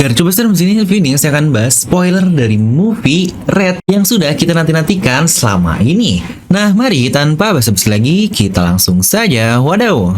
Biar coba serem sini review ini saya akan bahas spoiler dari movie Red yang sudah kita nanti-nantikan selama ini. Nah, mari tanpa basa-basi lagi kita langsung saja. Wadaw.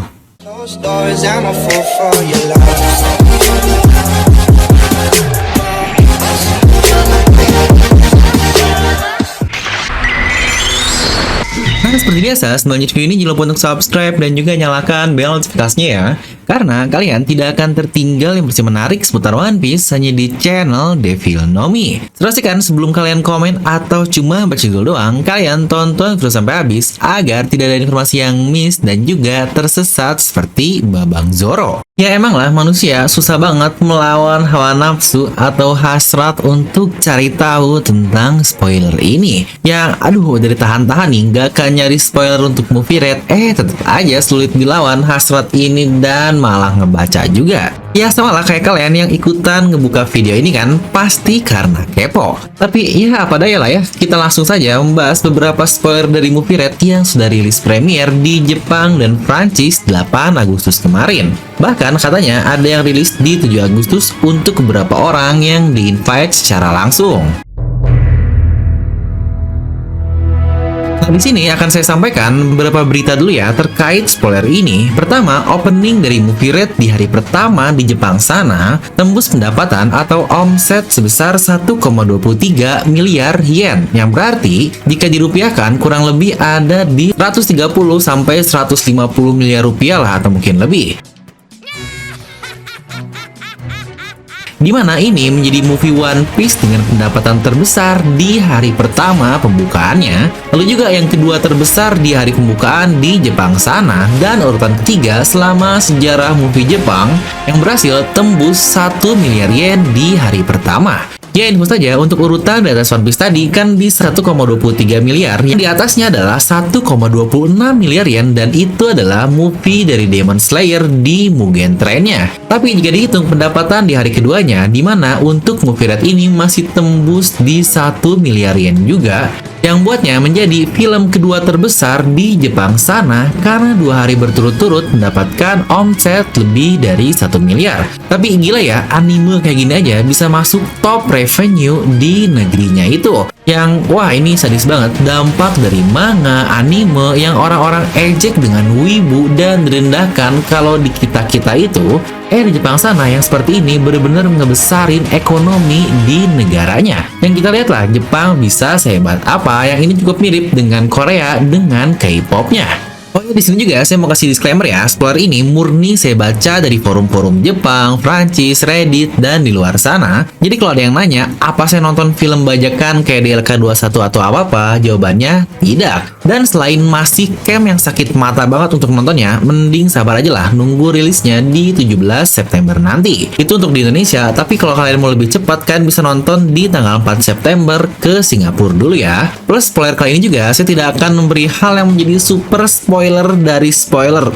Nah, seperti biasa, sebelum lanjut video ini jangan lupa untuk subscribe dan juga nyalakan bel notifikasinya ya. Karena kalian tidak akan tertinggal yang bersih menarik seputar One Piece hanya di channel Devil Nomi. Pastikan sebelum kalian komen atau cuma baca judul doang, kalian tonton video sampai habis agar tidak ada informasi yang miss dan juga tersesat seperti Babang Zoro. Ya emang lah manusia susah banget melawan hawa nafsu atau hasrat untuk cari tahu tentang spoiler ini. Yang aduh dari tahan-tahan nih gak akan nyari spoiler untuk movie Red, tetap aja sulit dilawan hasrat ini dan malah ngebaca juga. Ya sama lah kayak kalian yang ikutan ngebuka video ini kan pasti karena kepo. Tapi ya apa daya lah ya, kita langsung saja membahas beberapa spoiler dari movie Red yang sudah rilis premier di Jepang dan Prancis 8 Agustus kemarin. Bahkan katanya ada yang rilis di 7 Agustus untuk beberapa orang yang di-invite secara langsung. Nah, di sini akan saya sampaikan beberapa berita dulu ya terkait spoiler ini. Pertama, opening dari movie Red di hari pertama di Jepang sana tembus pendapatan atau omset sebesar 1,23 miliar yen. Yang berarti jika dirupiahkan kurang lebih ada di 130 sampai 150 miliar rupiah lah atau mungkin lebih. Di mana ini menjadi movie One Piece dengan pendapatan terbesar di hari pertama pembukaannya, lalu juga yang kedua terbesar di hari pembukaan di Jepang sana, dan urutan ketiga selama sejarah movie Jepang yang berhasil tembus 1 miliar yen di hari pertama. Ya info saja untuk urutan di atas One Piece tadi kan di 1,23 miliar, yang di atasnya adalah 1,26 miliar yen dan itu adalah movie dari Demon Slayer di Mugen Train-nya. Tapi jika dihitung pendapatan di hari keduanya, di mana untuk movie Red ini masih tembus di 1 miliar yen juga, yang buatnya menjadi film kedua terbesar di Jepang sana karena 2 hari berturut-turut mendapatkan omset lebih dari 1 miliar. Tapi gila ya, anime kayak gini aja bisa masuk top revenue di negerinya itu. Yang wah ini sadis banget, dampak dari manga, anime yang orang-orang ejek dengan wibu dan direndahkan kalau di kita-kita itu, di Jepang sana yang seperti ini benar-benar ngebesarin ekonomi di negaranya. Yang kita lihat lah, Jepang bisa sehebat apa, yang ini cukup mirip dengan Korea dengan K-pop-nya. Oh ya, di sini juga saya mau kasih disclaimer ya, spoiler ini murni saya baca dari forum-forum Jepang, Prancis, Reddit, dan di luar sana. Jadi kalau ada yang nanya, apa saya nonton film bajakan kayak DLK21 atau apa-apa? Jawabannya tidak. Dan selain masih camp yang sakit mata banget untuk nontonnya, mending sabar aja lah nunggu rilisnya di 17 September nanti. Itu untuk di Indonesia, tapi kalau kalian mau lebih cepat kan bisa nonton di tanggal 4 September ke Singapura dulu ya. Plus spoiler kali ini juga saya tidak akan memberi hal yang menjadi super spoiler dari spoiler.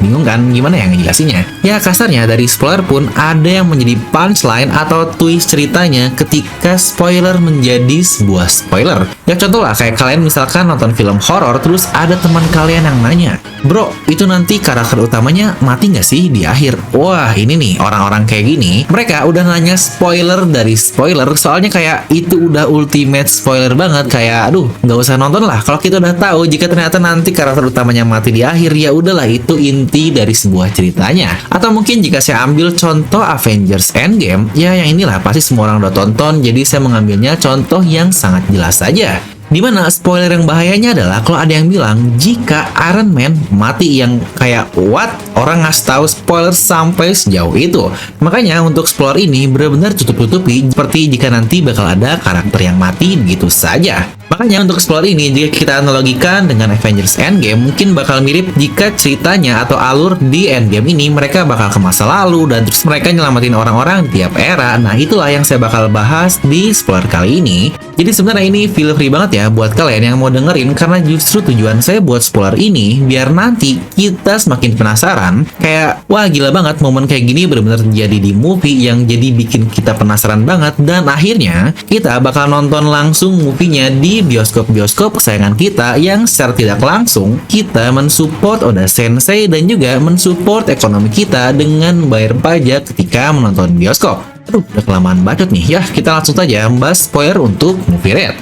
Bingung kan gimana ya ngejelasinnya? Ya kasarnya dari spoiler pun ada yang menjadi punchline atau twist ceritanya ketika spoiler menjadi sebuah spoiler. Ya contoh lah kayak kalian misalkan nonton film horor terus ada teman kalian yang nanya, "Bro, itu nanti karakter utamanya mati nggak sih di akhir?" Wah ini nih orang-orang kayak gini, mereka udah nanya spoiler dari spoiler, soalnya kayak itu udah ultimate spoiler banget. Kayak aduh nggak usah nonton lah kalau kita udah tahu jika ternyata nanti karakter utamanya mati di akhir. Ya udahlah itu inti dari sebuah ceritanya. Atau mungkin jika saya ambil contoh Avengers Endgame, ya yang inilah pasti semua orang udah tonton, jadi saya mengambilnya contoh yang sangat jelas saja. Dimana spoiler yang bahayanya adalah kalau ada yang bilang jika Iron Man mati, yang kayak what? Orang ngasih tahu spoiler sampai sejauh itu. Makanya untuk spoiler ini benar-benar tutup-tutupi seperti jika nanti bakal ada karakter yang mati begitu saja. Makanya untuk spoiler ini jika kita analogikan dengan Avengers Endgame mungkin bakal mirip jika ceritanya atau alur di Endgame ini mereka bakal ke masa lalu dan terus mereka nyelamatin orang-orang di tiap era. Nah itulah yang saya bakal bahas di spoiler kali ini. Jadi sebenarnya ini feel free banget ya buat kalian yang mau dengerin, karena justru tujuan saya buat spoiler ini biar nanti kita semakin penasaran. Kayak wah gila banget momen kayak gini benar-benar terjadi di movie yang jadi bikin kita penasaran banget, dan akhirnya kita bakal nonton langsung movie-nya di bioskop-bioskop kesayangan kita yang secara tidak langsung kita mensupport Oda Sensei dan juga mensupport ekonomi kita dengan membayar pajak ketika menonton bioskop. Aduh, udah kelamaan bacot nih. Ya, kita langsung saja membahas spoiler untuk Movie Red.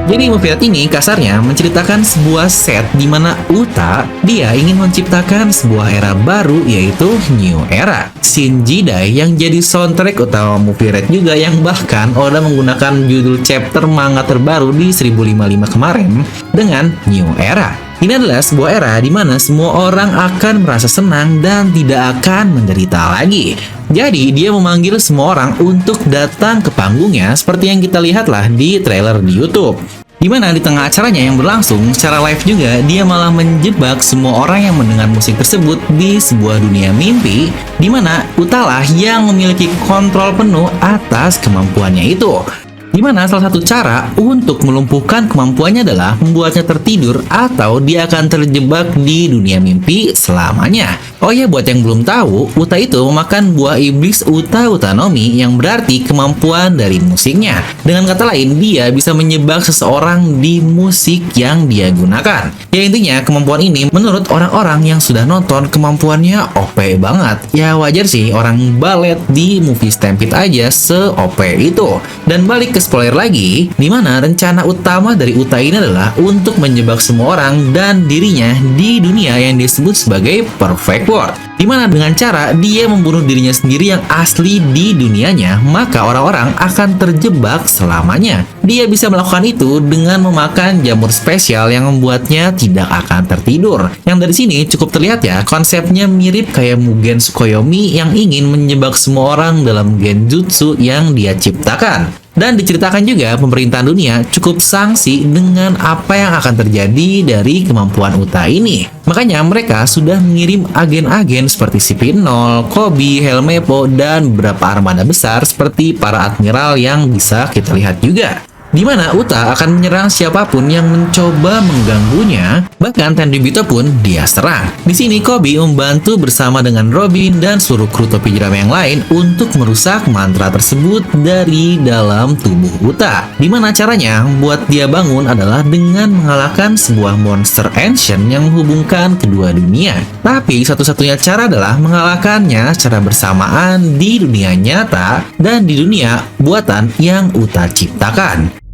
Jadi Movie Red ini kasarnya menceritakan sebuah set di mana Uta dia ingin menciptakan sebuah era baru, yaitu New Era. Shin Jidai yang jadi soundtrack utama Movie Red juga, yang bahkan Oda menggunakan judul chapter manga terbaru di 1055 kemarin dengan New Era. Ini adalah sebuah era di mana semua orang akan merasa senang dan tidak akan menderita lagi. Jadi dia memanggil semua orang untuk datang ke panggungnya seperti yang kita lihatlah di trailer di YouTube. Dimana di tengah acaranya yang berlangsung secara live juga, dia malah menjebak semua orang yang mendengar musik tersebut di sebuah dunia mimpi, dimana Utalah yang memiliki kontrol penuh atas kemampuannya itu. Dimana salah satu cara untuk melumpuhkan kemampuannya adalah membuatnya tertidur atau dia akan terjebak di dunia mimpi selamanya. Oh ya, buat yang belum tahu, Uta itu memakan buah iblis Uta Utanomi yang berarti kemampuan dari musiknya. Dengan kata lain, dia bisa menyebak seseorang di musik yang dia gunakan. Ya intinya, kemampuan ini menurut orang-orang yang sudah nonton kemampuannya OP banget. Ya wajar sih, orang balet di movie Stampede aja se-OP itu. Dan balik ke spoiler lagi, dimana rencana utama dari Uta ini adalah untuk menjebak semua orang dan dirinya di dunia yang disebut sebagai Perfect World. Dimana dengan cara dia membunuh dirinya sendiri yang asli di dunianya, maka orang-orang akan terjebak selamanya. Dia bisa melakukan itu dengan memakan jamur spesial yang membuatnya tidak akan tertidur. Yang dari sini cukup terlihat ya, konsepnya mirip kayak Mugen Tsukuyomi yang ingin menjebak semua orang dalam genjutsu yang dia ciptakan. Dan diceritakan juga pemerintahan dunia cukup sangsi dengan apa yang akan terjadi dari kemampuan Uta ini. Makanya mereka sudah mengirim agen-agen seperti CP0, Koby, Helmeppo, dan beberapa armada besar seperti para admiral yang bisa kita lihat juga. Di mana Uta akan menyerang siapapun yang mencoba mengganggunya, bahkan Tenryubito pun dia serang. Di sini Koby membantu bersama dengan Robin dan seluruh kru topi jerami yang lain untuk merusak mantra tersebut dari dalam tubuh Uta. Di mana caranya membuat dia bangun adalah dengan mengalahkan sebuah monster ancient yang menghubungkan kedua dunia. Tapi satu-satunya cara adalah mengalahkannya secara bersamaan di dunia nyata dan di dunia buatan yang Uta ciptakan.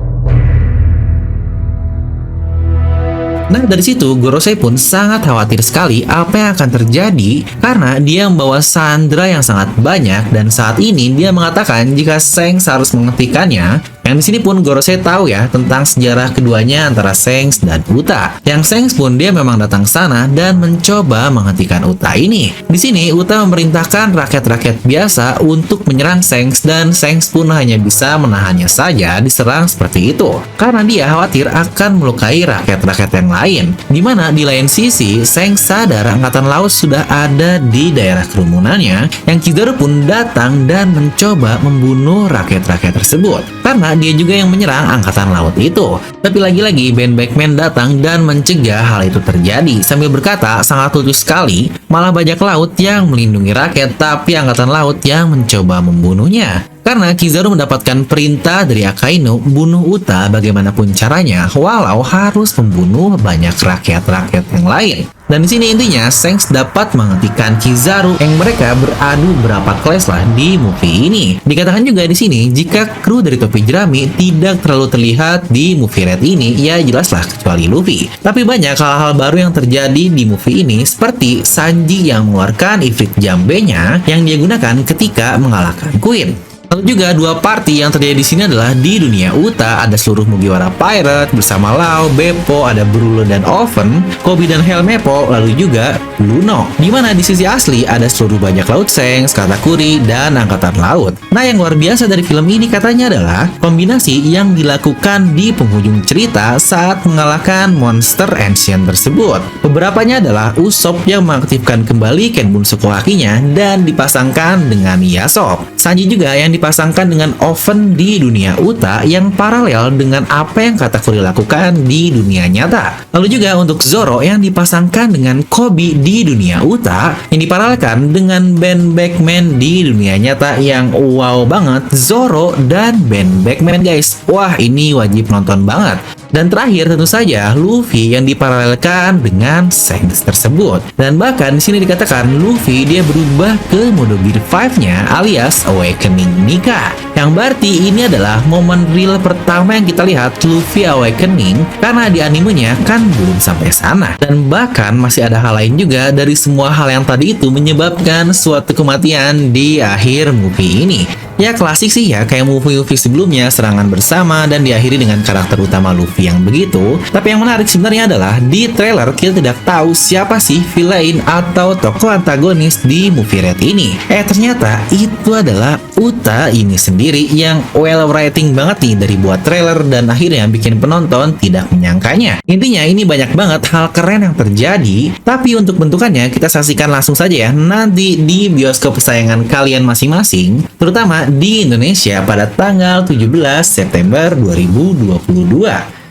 Nah, dari situ Gorosei pun sangat khawatir sekali apa yang akan terjadi karena dia membawa Sandra yang sangat banyak dan saat ini dia mengatakan jika Shanks harus menghentikannya. Yang di sini pun Gorosei tahu ya tentang sejarah keduanya antara Shanks dan Uta. Yang Shanks pun dia memang datang sana dan mencoba menghentikan Uta ini. Di sini Uta memerintahkan rakyat-rakyat biasa untuk menyerang Shanks dan Shanks pun hanya bisa menahannya saja diserang seperti itu karena dia khawatir akan melukai rakyat-rakyat yang lain. Dimana di lain sisi Shanks sadar angkatan laut sudah ada di daerah kerumunannya, yang Kizaru pun datang dan mencoba membunuh rakyat-rakyat tersebut karena dia juga yang menyerang angkatan laut itu. Tapi lagi-lagi Ben Beckman datang dan mencegah hal itu terjadi sambil berkata sangat lucu sekali, malah bajak laut yang melindungi rakyat tapi angkatan laut yang mencoba membunuhnya. Karena Kizaru mendapatkan perintah dari Akainu bunuh Uta bagaimanapun caranya, walau harus membunuh banyak rakyat-rakyat yang lain. Dan di sini intinya Shanks dapat menghentikan Kizaru yang mereka beradu berapa kelas lah di movie ini. Dikatakan juga di sini jika kru dari topi jerami tidak terlalu terlihat di movie Red ini, ya jelaslah kecuali Luffy. Tapi banyak hal-hal baru yang terjadi di movie ini seperti Sanji yang mengeluarkan Ifrit Jambe-nya yang dia gunakan ketika mengalahkan Queen. Lalu juga dua party yang terjadi di sini adalah di dunia Uta ada seluruh Mugiwara Pirate bersama Lau, Beppo, ada Brule dan Oven, Koby dan Helmeppo, lalu juga Luno. Dimana di sisi asli ada seluruh bajak laut Shanks, Katakuri, dan angkatan laut. Nah, yang luar biasa dari film ini katanya adalah kombinasi yang dilakukan di penghujung cerita saat mengalahkan monster ancient tersebut. Beberapanya adalah Usopp yang mengaktifkan kembali Kenbunsu kakinya dan dipasangkan dengan Yasop. Sanji juga yang dipasangkan dengan Oven di dunia Uta yang paralel dengan apa yang Katakuri lakukan di dunia nyata. Lalu juga untuk Zoro yang dipasangkan dengan Koby di dunia Uta yang diparalelkan dengan Ben Beckman di dunia nyata yang wow banget. Zoro dan Ben Beckman guys, wah ini wajib nonton banget. Dan terakhir tentu saja Luffy yang diparalelkan dengan Shanks tersebut. Dan bahkan di sini dikatakan Luffy dia berubah ke mode Gear 5-nya alias Awakening Nika. Yang berarti ini adalah momen real pertama yang kita lihat Luffy Awakening karena di animenya kan belum sampai sana. Dan bahkan masih ada hal lain juga dari semua hal yang tadi itu menyebabkan suatu kematian di akhir movie ini. Ya klasik sih ya, kayak movie-movie sebelumnya, serangan bersama dan diakhiri dengan karakter utama Luffy yang begitu. Tapi yang menarik sebenarnya adalah di trailer kita tidak tahu siapa sih villain atau tokoh antagonis di movie Red ini. Ternyata itu adalah Uta ini sendiri yang well writing banget nih dari buat trailer dan akhirnya bikin penonton tidak menyangkanya. Intinya ini banyak banget hal keren yang terjadi, tapi untuk bentukannya kita saksikan langsung saja ya nanti di bioskop kesayangan kalian masing-masing, terutama di Indonesia pada tanggal 17 September 2022.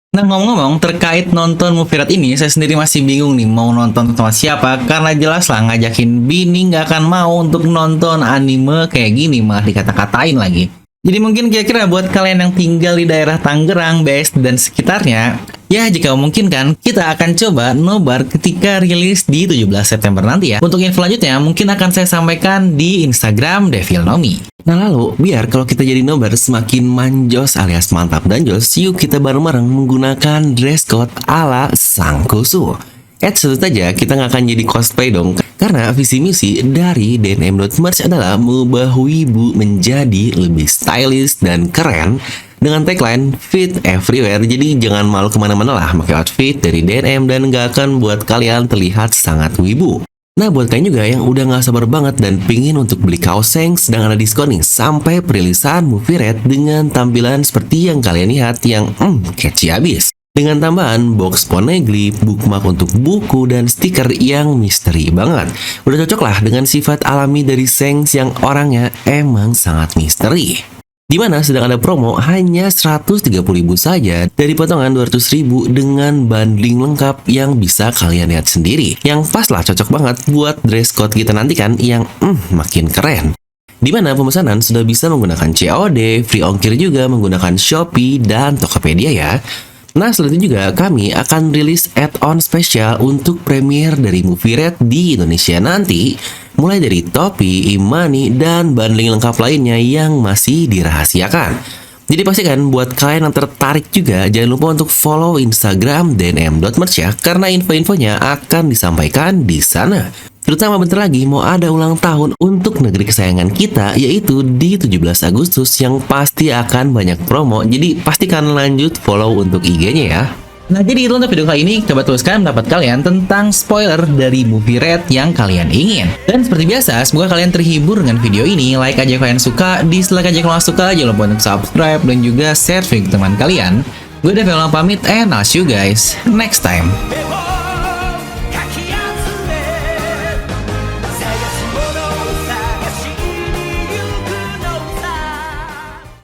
Nah ngomong-ngomong terkait nonton movie Red ini, saya sendiri masih bingung nih mau nonton sama siapa, karena jelas lah ngajakin bini nggak akan mau untuk nonton anime kayak gini, malah dikata-katain lagi. Jadi mungkin kira-kira buat kalian yang tinggal di daerah Tangerang, BS, dan sekitarnya, ya jika memungkinkan kita akan coba nobar ketika rilis di 17 September nanti ya. Untuk info lanjutnya mungkin akan saya sampaikan di Instagram Devil Nomi. Nah lalu, biar kalau kita jadi nobar semakin manjos alias mantap dan jos, yuk kita bareng-bareng menggunakan dress code ala Sangoku. Tentu saja kita nggak akan jadi cosplay dong, karena visi misi dari DNM.merch adalah mengubah wibu menjadi lebih stylish dan keren dengan tagline Fit Everywhere. Jadi jangan malu kemana-mana lah pakai outfit dari DNM dan nggak akan buat kalian terlihat sangat wibu. Nah buat kalian juga yang udah nggak sabar banget dan pingin untuk beli kaos Shanks sedang ada diskon nih sampai perilisan movie Red dengan tampilan seperti yang kalian lihat yang catchy abis. Dengan tambahan box poneglyph, bookmark untuk buku, dan stiker yang misteri banget. Udah cocok lah dengan sifat alami dari Shanks yang orangnya emang sangat misteri. Dimana sedang ada promo hanya 130.000 saja dari potongan 200.000 dengan bundling lengkap yang bisa kalian lihat sendiri. Yang pas lah cocok banget buat dress code kita nanti kan yang makin keren. Dimana pemesanan sudah bisa menggunakan COD, free ongkir juga menggunakan Shopee dan Tokopedia ya. Nah, setelah itu juga kami akan rilis add-on spesial untuk premier dari movie Red di Indonesia nanti, mulai dari topi, e-money, dan bundling lengkap lainnya yang masih dirahasiakan. Jadi pastikan buat kalian yang tertarik juga, jangan lupa untuk follow Instagram dnm.merch ya, karena info-infonya akan disampaikan di sana. Terutama bentar lagi mau ada ulang tahun untuk negeri kesayangan kita, yaitu di 17 Agustus yang pasti akan banyak promo, jadi pastikan lanjut follow untuk IG-nya ya. Nah jadi itu untuk video kali ini, coba tuliskan pendapat kalian tentang spoiler dari movie Red yang kalian ingin. Dan seperti biasa, semoga kalian terhibur dengan video ini, like aja kalau kalian suka, dislike aja kalau nggak suka, jangan lupa untuk subscribe dan juga share ke teman kalian. Gue Devil pamit and I'll see you guys next time.